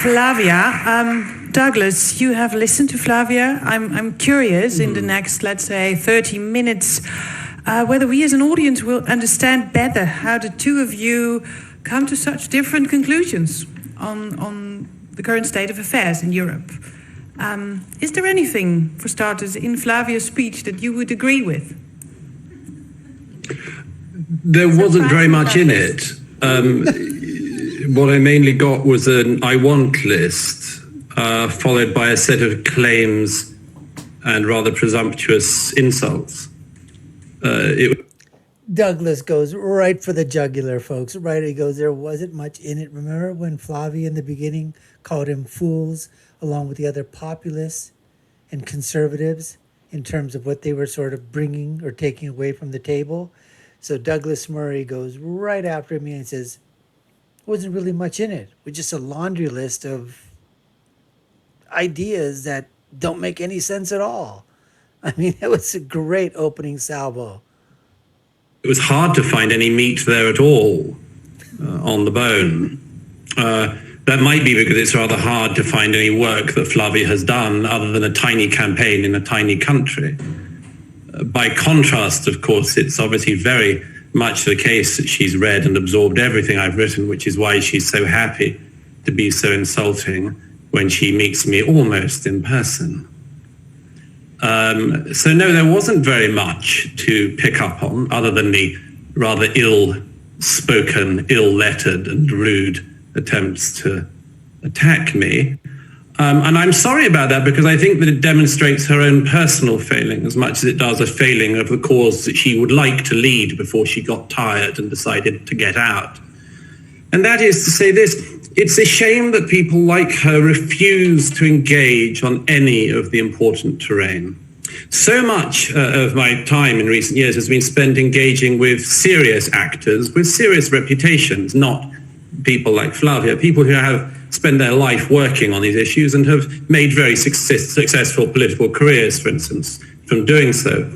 Flavia, Douglas, you have listened to Flavia. I'm curious in the next, let's say, 30 minutes, whether we as an audience will understand better how the two of you come to such different conclusions on the current state of affairs in Europe. Is there anything, for starters, in Flavia's speech that you would agree with? There wasn't very much in it. What I mainly got was an I want list, followed by a set of claims and rather presumptuous insults. Douglas goes right for the jugular, folks. Right, he goes, there wasn't much in it. Remember when Flavia in the beginning called him fools, along with the other populists and conservatives, in terms of what they were sort of bringing or taking away from the table? So Douglas Murray goes right after me and says, wasn't really much in it. It was just a laundry list of ideas that don't make any sense at all. I mean, it was a great opening salvo. It was hard to find any meat there at all on the bone. That might be because it's rather hard to find any work that Flavia has done other than a tiny campaign in a tiny country. By contrast, of course, it's obviously very much the case that she's read and absorbed everything I've written, which is why she's so happy to be so insulting when she meets me almost in person. So no, there wasn't very much to pick up on other than the rather ill-spoken, ill-lettered and rude attempts to attack me. And I'm sorry about that because I think that it demonstrates her own personal failing as much as it does a failing of the cause that she would like to lead before she got tired and decided to get out. And that is to say this: it's a shame that people like her refuse to engage on any of the important terrain. So much of my time in recent years has been spent engaging with serious actors with serious reputations, not people like Flavia, people who have spent their life working on these issues and have made very successful political careers, for instance, from doing so.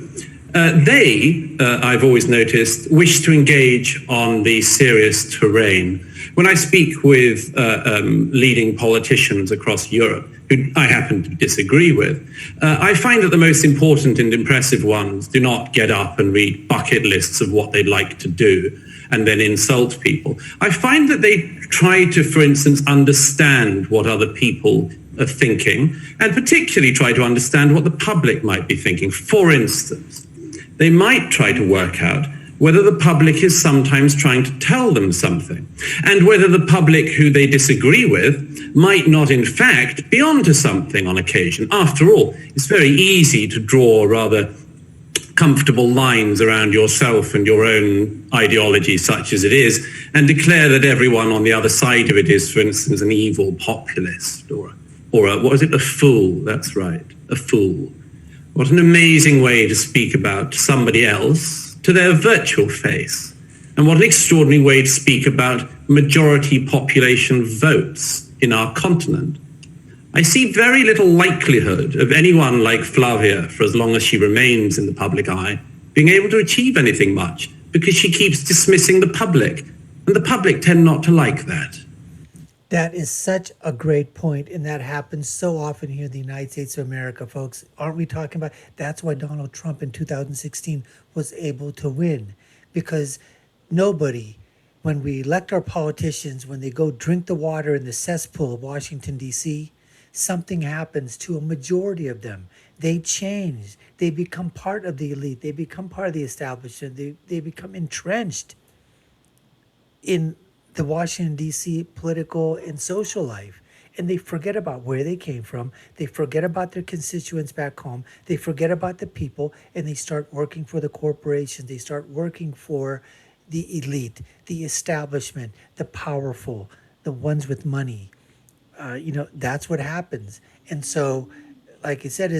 I've always noticed, wish to engage on the serious terrain. When I speak with leading politicians across Europe, who I happen to disagree with, I find that the most important and impressive ones do not get up and read bucket lists of what they'd like to do and then insult people. I find that they try to, for instance, understand what other people are thinking, and particularly try to understand what the public might be thinking. For instance, they might try to work out whether the public is sometimes trying to tell them something, and whether the public who they disagree with might not in fact be onto something on occasion. After all, it's very easy to draw rather comfortable lines around yourself and your own ideology, such as it is, and declare that everyone on the other side of it is, for instance, an evil populist or a fool. That's right, a fool. What an amazing way to speak about somebody else to their virtual face. And what an extraordinary way to speak about majority population votes in our continent. I see very little likelihood of anyone like Flavia, for as long as she remains in the public eye, being able to achieve anything much, because she keeps dismissing the public, and the public tend not to like that. That is such a great point, and that happens so often here in the United States of America, folks. Aren't we talking about? That's why Donald Trump in 2016 was able to win, because nobody, when we elect our politicians, when they go drink the water in the cesspool of Washington, D.C., something happens to a majority of them. They change. They become part of the elite. They become part of the establishment. They become entrenched in the Washington, D.C. political and social life. And they forget about where they came from. They forget about their constituents back home. They forget about the people, and they start working for the corporations. They start working for the elite, the establishment, the powerful, the ones with money. That's what happens. And so, like I said,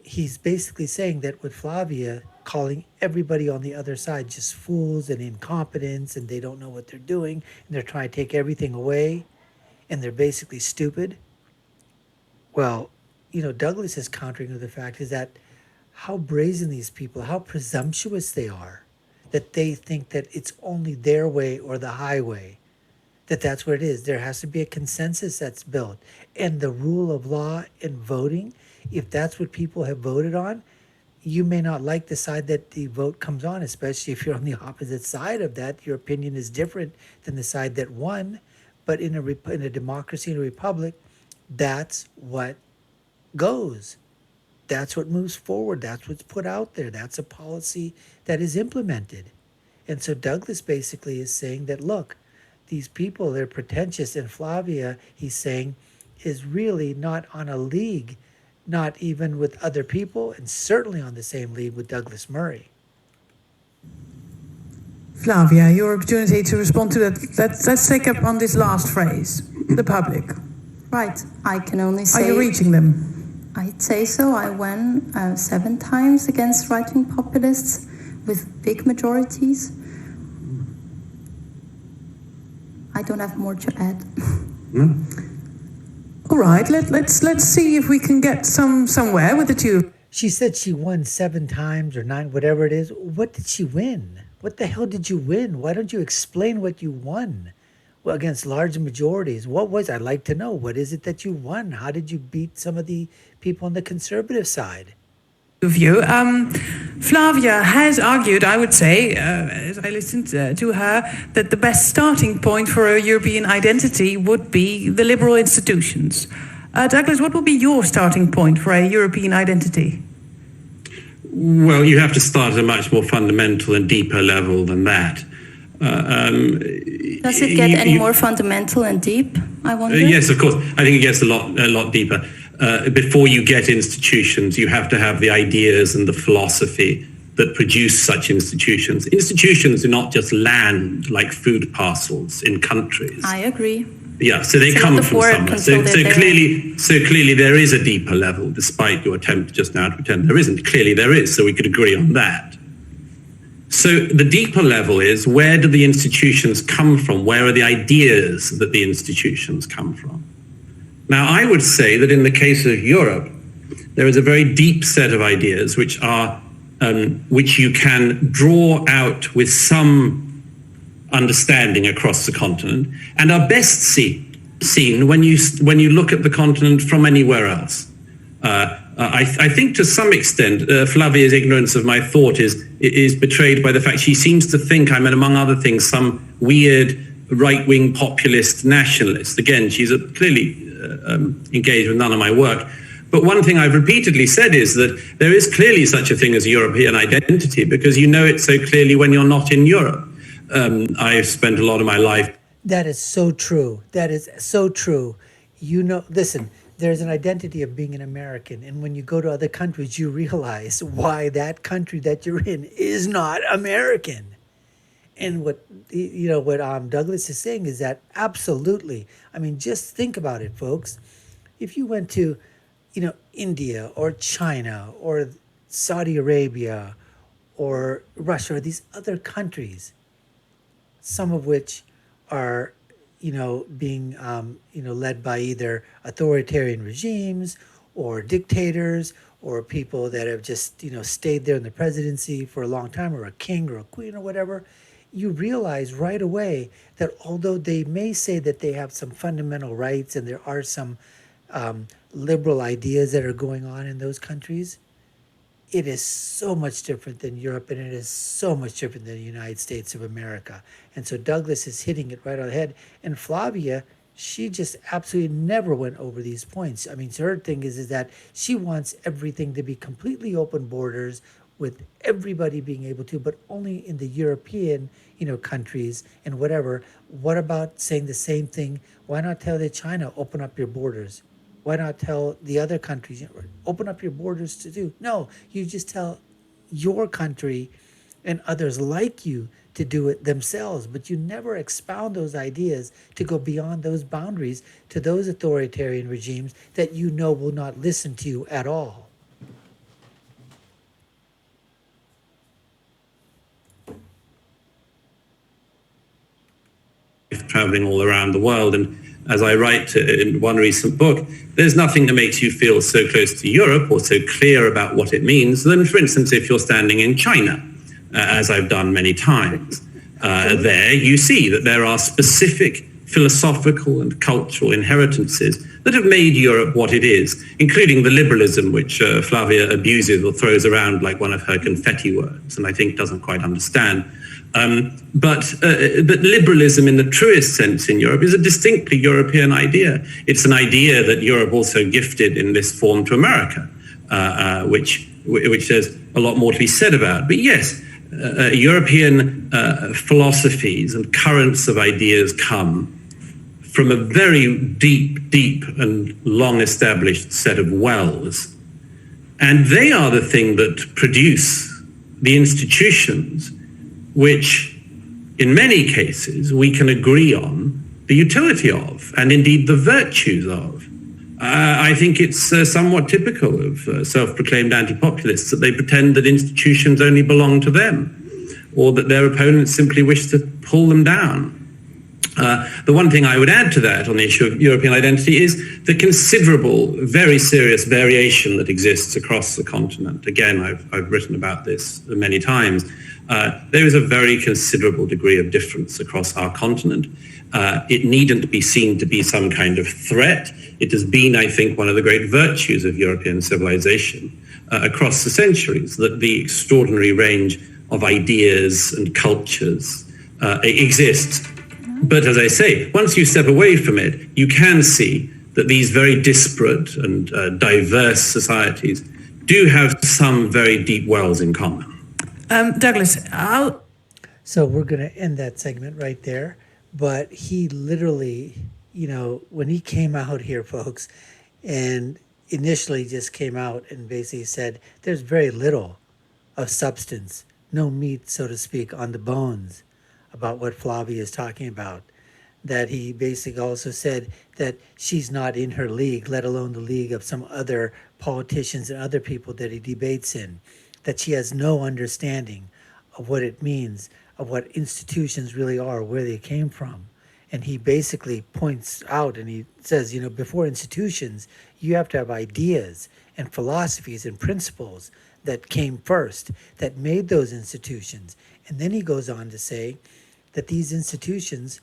he's basically saying that with Flavia, calling everybody on the other side just fools and incompetents, and they don't know what they're doing, and they're trying to take everything away, and they're basically stupid. Well, Douglas is countering with the fact is that how brazen these people, how presumptuous they are, that they think that it's only their way or the highway. that's what it is. There has to be a consensus that's built. And the rule of law in voting, if that's what people have voted on, you may not like the side that the vote comes on, especially if you're on the opposite side of that. Your opinion is different than the side that won. But in a democracy, in a republic, that's what goes. That's what moves forward. That's what's put out there. That's a policy that is implemented. And so Douglas basically is saying that, look, these people, they're pretentious. And Flavia, he's saying, is really not on a league, not even with other people, and certainly on the same league with Douglas Murray. Flavia, your opportunity to respond to that. Let's take up on this last phrase, the public. Right, I can only say... Are you reaching them? I'd say so. I won 7 times against right-wing populists with big majorities. I don't have more to add. No. All right, let's see if we can get somewhere with the two. She said she won 7 times or 9, whatever it is. What did she win? What the hell did you win? Why don't you explain what you won? Well, against large majorities. I'd like to know. What is it that you won? How did you beat some of the people on the conservative side? View. Flavia has argued, I would say, as I listened to her, that the best starting point for a European identity would be the liberal institutions. Douglas, what would be your starting point for a European identity? Well, you have to start at a much more fundamental and deeper level than that. Does it get any more fundamental and deep, I wonder? Yes, of course. I think it gets a lot deeper. Before you get institutions, you have to have the ideas and the philosophy that produce such institutions. Institutions are not just land like food parcels in countries. I agree. Yeah, so they come from somewhere. So clearly there is a deeper level, despite your attempt just now to pretend there isn't. Clearly there is, so we could agree on that. So the deeper level is, where do the institutions come from? Where are the ideas that the institutions come from? Now, I would say that in the case of Europe, there is a very deep set of ideas which you can draw out with some understanding across the continent, and are best seen when you look at the continent from anywhere else. I think to some extent Flavia's ignorance of my thought is betrayed by the fact she seems to think I'm, among other things, some weird right-wing populist nationalist. Again, she's clearly engaged with none of my work. But one thing I've repeatedly said is that there is clearly such a thing as a European identity, because you know it so clearly when you're not in Europe. I've spent a lot of my life. That is so true. That is so true. You know, listen, there's an identity of being an American. And when you go to other countries, you realize why that country that you're in is not American. And what Douglas is saying is that absolutely. I mean, just think about it, folks. If you went to, India or China or Saudi Arabia or Russia or these other countries, some of which are, being, led by either authoritarian regimes or dictators or people that have just, stayed there in the presidency for a long time, or a king or a queen or whatever, you realize right away that although they may say that they have some fundamental rights and there are some liberal ideas that are going on in those countries, it is so much different than Europe, and it is so much different than the United States of America. And so Douglas is hitting it right on the head. And Flavia, she just absolutely never went over these points. I mean, her thing is that she wants everything to be completely open borders with everybody being able to, but only in the European, countries and whatever. What about saying the same thing? Why not tell China, open up your borders? Why not tell the other countries, open up your borders to do? No, you just tell your country and others like you to do it themselves, but you never expound those ideas to go beyond those boundaries to those authoritarian regimes that will not listen to you at all. Traveling all around the world, and as I write in one recent book, there's nothing that makes you feel so close to Europe or so clear about what it means than, for instance, if you're standing in China, as I've done many times. There you see that there are specific philosophical and cultural inheritances that have made Europe what it is, including the liberalism which Flavia abuses or throws around like one of her confetti words, and I think doesn't quite understand. But liberalism in the truest sense in Europe is a distinctly European idea. It's an idea that Europe also gifted in this form to America, which there's a lot more to be said about. But yes, European philosophies and currents of ideas come from a very deep and long-established set of wells. And they are the thing that produce the institutions which, in many cases, we can agree on the utility of, and indeed the virtues of. I think it's somewhat typical of self-proclaimed anti-populists that they pretend that institutions only belong to them, or that their opponents simply wish to pull them down. The one thing I would add to that on the issue of European identity is the considerable, very serious variation that exists across the continent. Again, I've written about this many times. There is a very considerable degree of difference across our continent. It needn't be seen to be some kind of threat. It has been, I think, one of the great virtues of European civilization across the centuries, that the extraordinary range of ideas and cultures exists. But as I say, once you step away from it, you can see that these very disparate and diverse societies do have some very deep wells in common. Douglas, So we're going to end that segment right there. But he literally, when he came out here, folks, and initially just came out and basically said there's very little of substance, no meat, so to speak, on the bones about what Flavia is talking about. That he basically also said that she's not in her league, let alone the league of some other politicians and other people that he debates in. That she has no understanding of what it means, of what institutions really are, where they came from. And he basically points out and he says, before institutions, you have to have ideas and philosophies and principles that came first, that made those institutions. And then he goes on to say that these institutions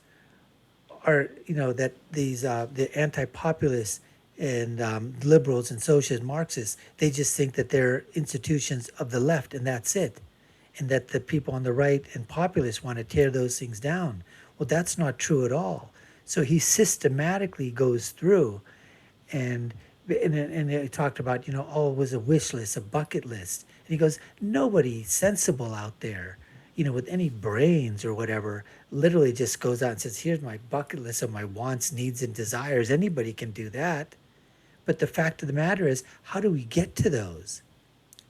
are, that these the anti-populists and liberals and socialist-Marxists, they just think that they're institutions of the left and that's it. And that the people on the right and populists want to tear those things down. Well, that's not true at all. So he systematically goes through and he talked about, it was a wish list, a bucket list. And he goes, nobody sensible out there, with any brains or whatever, literally just goes out and says, here's my bucket list of my wants, needs, and desires. Anybody can do that. But the fact of the matter is, how do we get to those?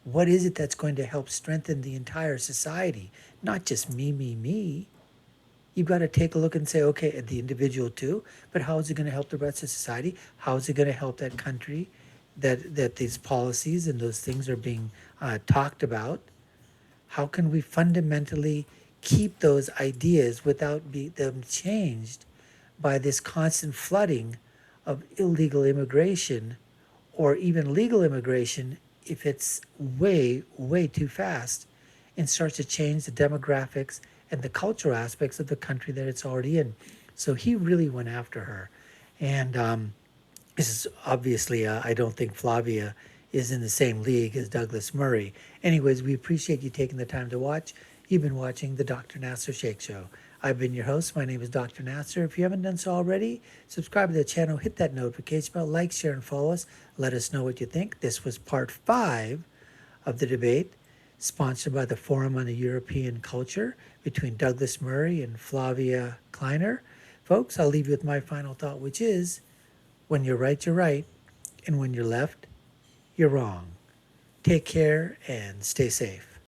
What is it that's going to help strengthen the entire society? Not just me. You've got to take a look and say, okay, at the individual too, but how is it going to help the rest of society? How is it going to help that country that these policies and those things are being talked about? How can we fundamentally keep those ideas without them changed by this constant flooding of illegal immigration or even legal immigration if it's way too fast and starts to change the demographics and the cultural aspects of the country that it's already in? So he really went after her. And this is obviously, I don't think Flavia is in the same league as Douglas Murray. Anyways, we appreciate you taking the time to watch. You've been watching the Dr. Nasir Shaikh Show. I've been your host. My name is Dr. Nasir. If you haven't done so already, subscribe to the channel, hit that notification bell, like, share, and follow us. Let us know what you think. This was part 5 of the debate, sponsored by the Forum on the European Culture between Douglas Murray and Flavia Kleiner. Folks, I'll leave you with my final thought, which is, when you're right, you're right, and when you're left, you're wrong. Take care and stay safe.